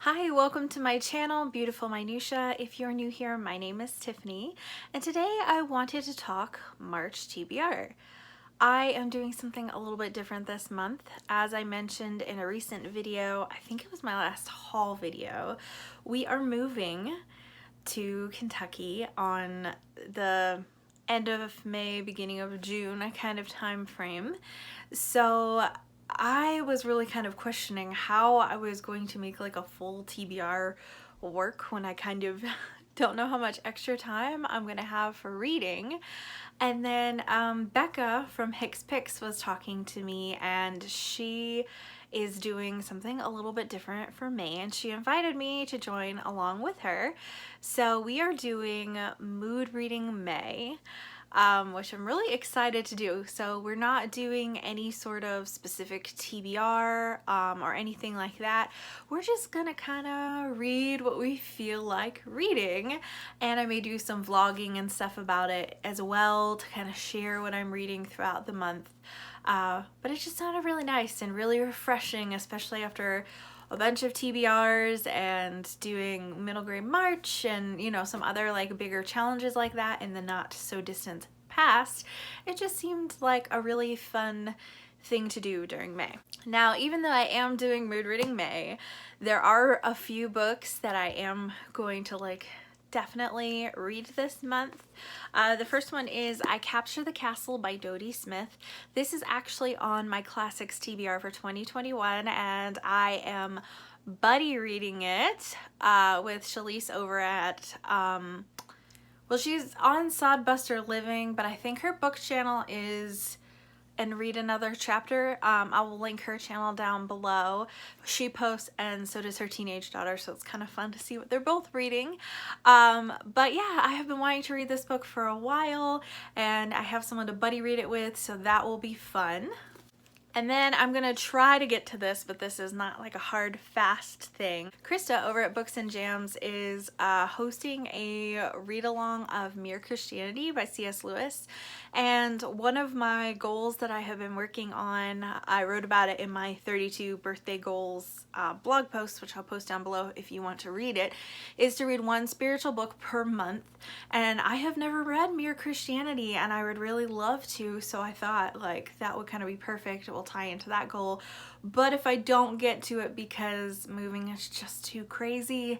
Hi, welcome to my channel, Beautiful Minutia. If you're new here, my name is Tiffany, and today I wanted to talk March TBR. I am doing something a little bit different this month. As I mentioned in a recent video, I think it was my last haul video, we are moving to Kentucky on the end of May, beginning of June kind of time frame. So I was really kind of questioning how I was going to make like a full TBR work when I kind of don't know how much extra time I'm gonna have for reading. And then Becca from Hicks Picks was talking to me, and she is doing something a little bit different for May, and she invited me to join along with her. So we are doing Mood Reading May. Which I'm really excited to do. So we're not doing any sort of specific TBR or anything like that. We're just gonna kind of read what we feel like reading, and I may do some vlogging and stuff about it as well to kind of share what I'm reading throughout the month. But it just sounded really nice and really refreshing, especially after a bunch of TBRs and doing middle grade March and, you know, some other like bigger challenges like that in the not so distant past. It just seemed like a really fun thing to do during May. Now, even though I am doing Mood Reading May, there are a few books that I am going to like definitely read this month. The first one is I Capture the Castle by Dodie Smith. This is actually on my Classics TBR for 2021, and I am buddy reading it with Shalise over at, well, she's on Sodbuster Living, but I think her book channel is And Read Another Chapter. I will link her channel down below. She posts, and so does her teenage daughter, so it's kind of fun to see what they're both reading. But yeah, I have been wanting to read this book for a while, and I have someone to buddy read it with, so that will be fun. And then I'm gonna try to get to this, but this is not like a hard, fast thing. Krista over at Books and Jams is hosting a read-along of Mere Christianity by C.S. Lewis. And one of my goals that I have been working on, I wrote about it in my 32 birthday goals blog post, which I'll post down below if you want to read it, is to read one spiritual book per month. And I have never read Mere Christianity, and I would really love to, so I thought like that would kind of be perfect. It will tie into that goal. But if I don't get to it because moving is just too crazy,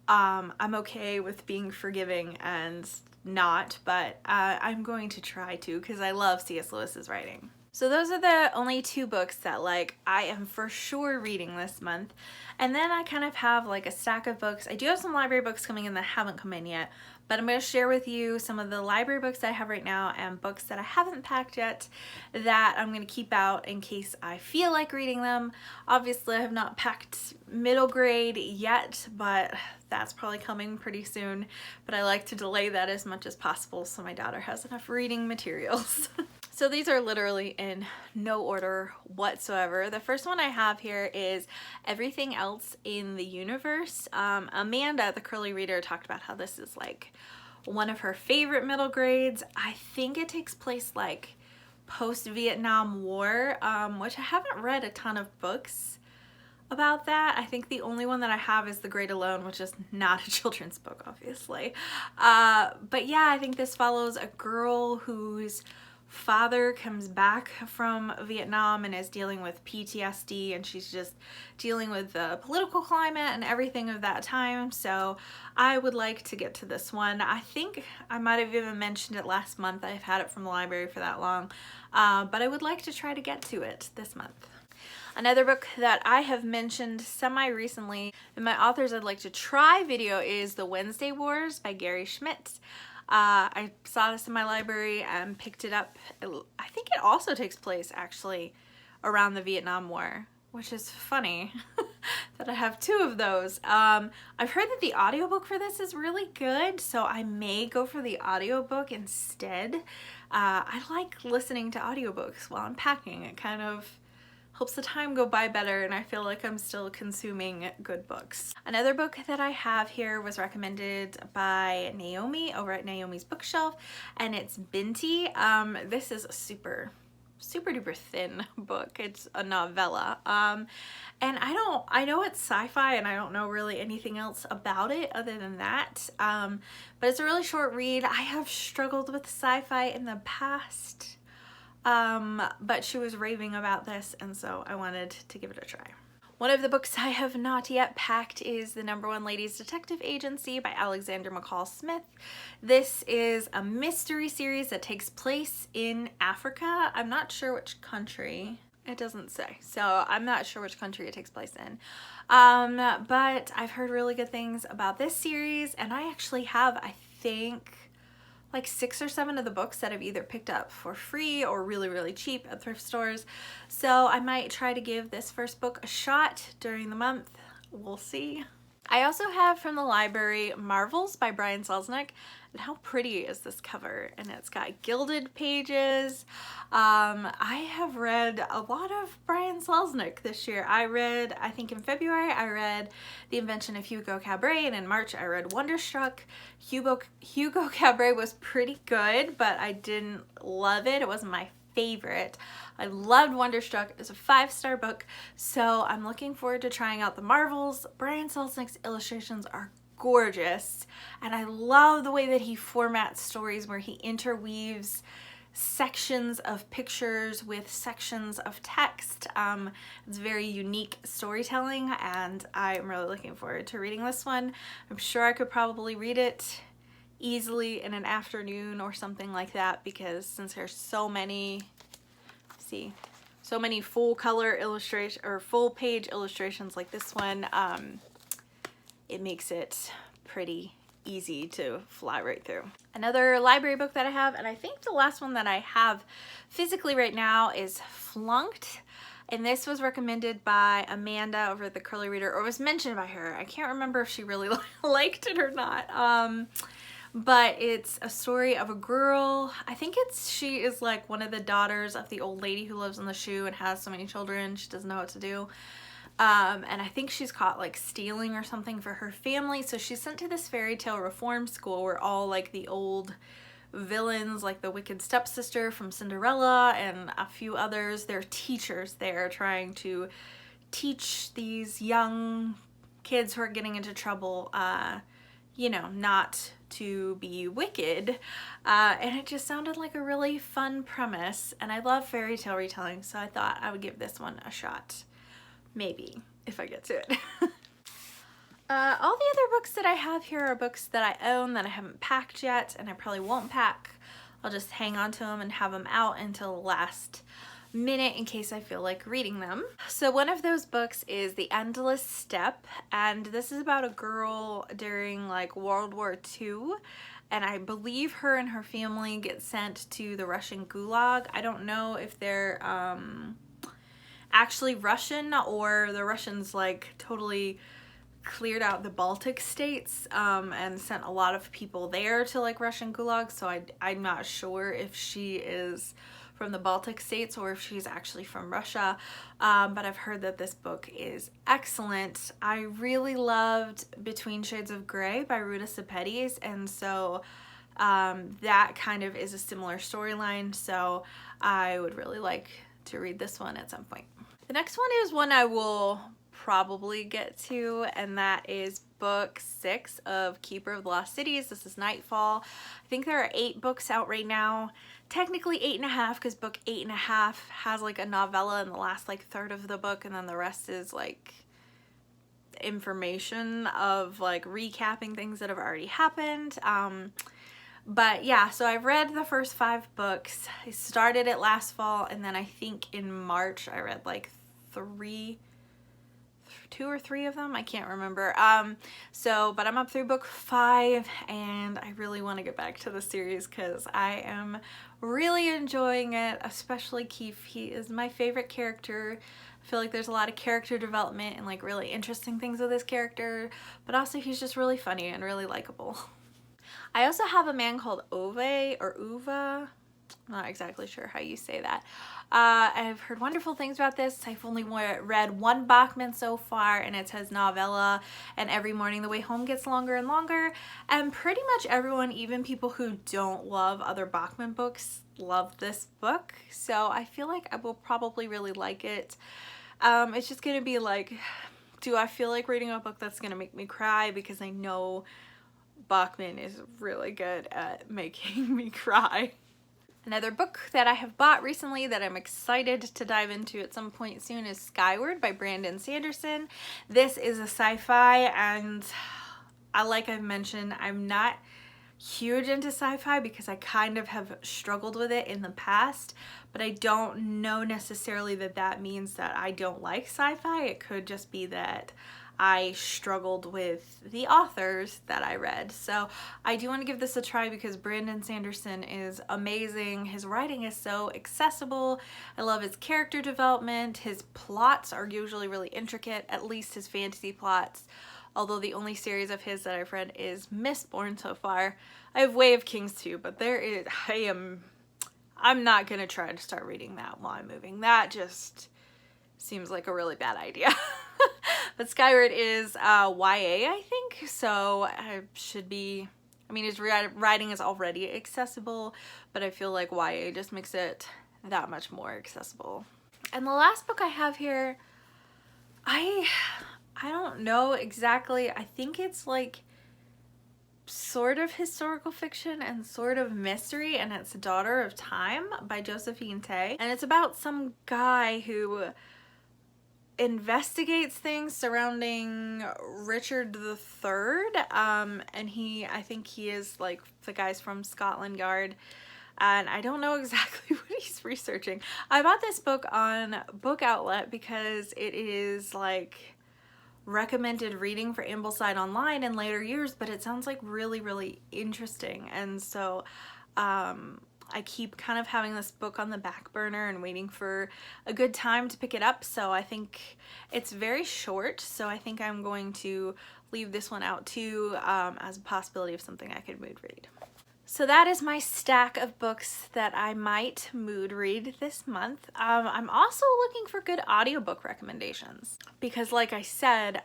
I'm okay with being forgiving and not, but I'm going to try to because I love C.S. Lewis's writing. So those are the only two books that like I am for sure reading this month. And then I kind of have like a stack of books. I do have some library books coming in that haven't come in yet, but I'm going to share with you some of the library books I have right now and books that I haven't packed yet that I'm going to keep out in case I feel like reading them. Obviously, I have not packed middle grade yet, but that's probably coming pretty soon. But I like to delay that as much as possible so my daughter has enough reading materials. So these are literally in no order whatsoever. The first one I have here is Everything Else in the Universe. Amanda, the Curly Reader, talked about how this is like one of her favorite middle grades. I think it takes place like post-Vietnam War, which I haven't read a ton of books about that. I think the only one that I have is The Great Alone, which is not a children's book, obviously. But yeah, I think this follows a girl whose father comes back from Vietnam and is dealing with PTSD, and she's just dealing with the political climate and everything of that time. So I would like to get to this one. I think I might have even mentioned it last month. I've had it from the library for that long, but I would like to try to get to it this month. Another book that I have mentioned semi-recently in my authors I'd like to try video is The Wednesday Wars by Gary Schmidt. I saw this in my library and picked it up. I think it also takes place actually around the Vietnam War, which is funny that I have two of those. I've heard that the audiobook for this is really good, so I may go for the audiobook instead. I like listening to audiobooks while I'm packing. It kind of helps the time go by better, and I feel like I'm still consuming good books. Another book that I have here was recommended by Naomi over at Naomi's Bookshelf, and it's Binti. This is a super super duper thin book. It's a novella. And I know it's sci-fi and I don't know really anything else about it other than that. But it's a really short read. I have struggled with sci-fi in the past. But she was raving about this, and so I wanted to give it a try. One of the books I have not yet packed is The #1 Ladies Detective Agency by Alexander McCall Smith. This is a mystery series that takes place in Africa. I'm not sure which country. It doesn't say, so I'm not sure which country it takes place in. But I've heard really good things about this series, and I actually have, I think, like 6 or 7 of the books that I've either picked up for free or really, really cheap at thrift stores. So I might try to give this first book a shot during the month. We'll see. I also have from the library Marvels by Brian Selznick. And how pretty is this cover? And it's got gilded pages. I have read a lot of Brian Selznick this year. I think in February I read The Invention of Hugo Cabret, and in March I read Wonderstruck. Hugo Cabret was pretty good, but I didn't love it. It wasn't my favorite. I loved Wonderstruck. It's a 5-star book, so I'm looking forward to trying out the Marvels. Brian Selznick's illustrations are gorgeous, and I love the way that he formats stories where he interweaves sections of pictures with sections of text. It's very unique storytelling, and I'm really looking forward to reading this one. I'm sure I could probably read it easily in an afternoon or something like that, because since there's so many full color illustration or full page illustrations like this one, it makes it pretty easy to fly right through. Another library book that I have, and I think the last one that I have physically right now, is Flunked. And this was recommended by Amanda over at the Curly Reader, or was mentioned by her. I can't remember if she really liked it or not. But it's a story of a girl. I think she is like one of the daughters of the old lady who lives in the shoe and has so many children she doesn't know what to do. And I think she's caught like stealing or something for her family. So she's sent to this fairy tale reform school where all like the old villains, like the wicked stepsister from Cinderella and a few others, they're teachers there trying to teach these young kids who are getting into trouble, you know, not to be wicked. And it just sounded like a really fun premise. And I love fairy tale retelling, so I thought I would give this one a shot. Maybe, if I get to it. All the other books that I have here are books that I own that I haven't packed yet, and I probably won't pack. I'll just hang on to them and have them out until the last minute in case I feel like reading them. So one of those books is The Endless Step, and this is about a girl during like World War II, and I believe her and her family get sent to the Russian Gulag. I don't know if they're actually Russian or the Russians like totally cleared out the Baltic states and sent a lot of people there to like Russian Gulag, so I'm not sure if she is from the Baltic states or if she's actually from Russia, but I've heard that this book is excellent. I really loved Between Shades of Grey by Ruta Sepetys, and so that kind of is a similar storyline, so I would really like to read this one at some point. The next one is one I will probably get to, and that is book 6 of Keeper of the Lost Cities. This is Nightfall. I think there are 8 books out right now. Technically 8.5, because book 8.5 has like a novella in the last like third of the book, and then the rest is like information of like recapping things that have already happened. But yeah, so I've read the first 5 books. I started it last fall, and then I think in March I read like 2 or 3 of them, I can't remember. But I'm up through book 5, and I really want to get back to the series because I am really enjoying it, especially Keith. He is my favorite character. I feel like there's a lot of character development and like really interesting things with this character, but also he's just really funny and really likable. I also have a man called Ove or Uva. I'm not exactly sure how you say that. I've heard wonderful things about this. I've only read one Bachman so far, and it's his novella, and Every Morning the Way Home gets longer and longer. And pretty much everyone, even people who don't love other Bachman books, love this book. So I feel like I will probably really like it. It's just gonna be like, do I feel like reading a book that's gonna make me cry? Because I know Bachman is really good at making me cry. Another book that I have bought recently that I'm excited to dive into at some point soon is Skyward by Brandon Sanderson. This is a sci-fi, and like I've mentioned, I'm not huge into sci-fi because I kind of have struggled with it in the past, but I don't know necessarily that that means that I don't like sci-fi. It could just be that I struggled with the authors that I read. So I do want to give this a try because Brandon Sanderson is amazing. His writing is so accessible. I love his character development. His plots are usually really intricate, at least his fantasy plots. Although the only series of his that I've read is Mistborn so far. I have Way of Kings too, but I'm not gonna try to start reading that while I'm moving. That just seems like a really bad idea. But Skyward is YA, I think, so I should be, I mean, his writing is already accessible, but I feel like YA just makes it that much more accessible. And the last book I have here, I don't know exactly. I think it's like sort of historical fiction and sort of mystery, and it's Daughter of Time by Josephine Tey. And it's about some guy who investigates things surrounding Richard III, and I think he is like the guy's from Scotland Yard, and I don't know exactly what he's researching. I bought this book on Book Outlet because it is like recommended reading for Ambleside Online in later years, but it sounds like really, really interesting, and so I keep kind of having this book on the back burner and waiting for a good time to pick it up. So I think it's very short, so I think I'm going to leave this one out too, as a possibility of something I could mood read. So that is my stack of books that I might mood read this month. I'm also looking for good audiobook recommendations because, like I said,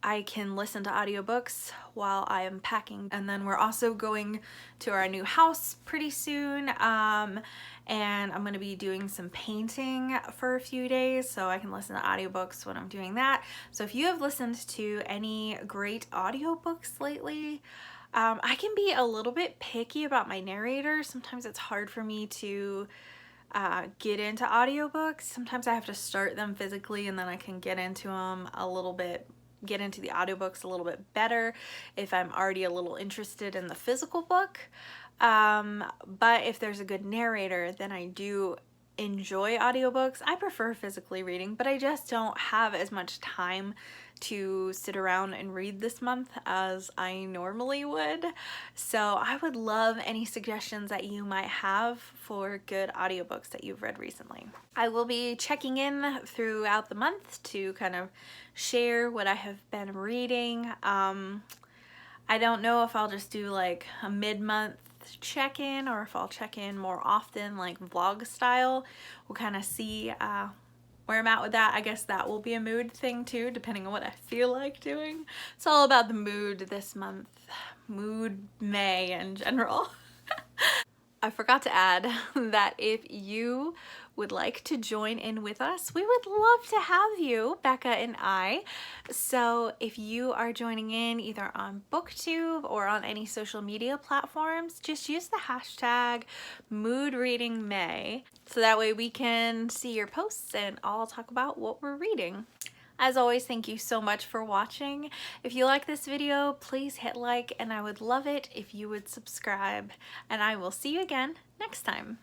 I can listen to audiobooks while I am packing, and then we're also going to our new house pretty soon, and I'm going to be doing some painting for a few days, so I can listen to audiobooks when I'm doing that. So if you have listened to any great audiobooks lately, I can be a little bit picky about my narrators. Sometimes it's hard for me to get into audiobooks. Sometimes I have to start them physically and then I can get into them get into the audiobooks a little bit better if I'm already a little interested in the physical book. But if there's a good narrator, then I do enjoy audiobooks. I prefer physically reading, but I just don't have as much time to sit around and read this month as I normally would. So I would love any suggestions that you might have for good audiobooks that you've read recently. I will be checking in throughout the month to kind of share what I have been reading. I don't know if I'll just do like a mid-month check-in or if I'll check in more often, like vlog style. We'll kind of see where I'm at with that. I guess that will be a mood thing too, depending on what I feel like doing. It's all about the mood this month, mood May in general. I forgot to add that if you would like to join in with us, we would love to have you, Becca and I. So if you are joining in either on BookTube or on any social media platforms, just use the hashtag MoodReadingMay so that way we can see your posts and all talk about what we're reading. As always, thank you so much for watching. If you like this video, please hit like, and I would love it if you would subscribe. And I will see you again next time.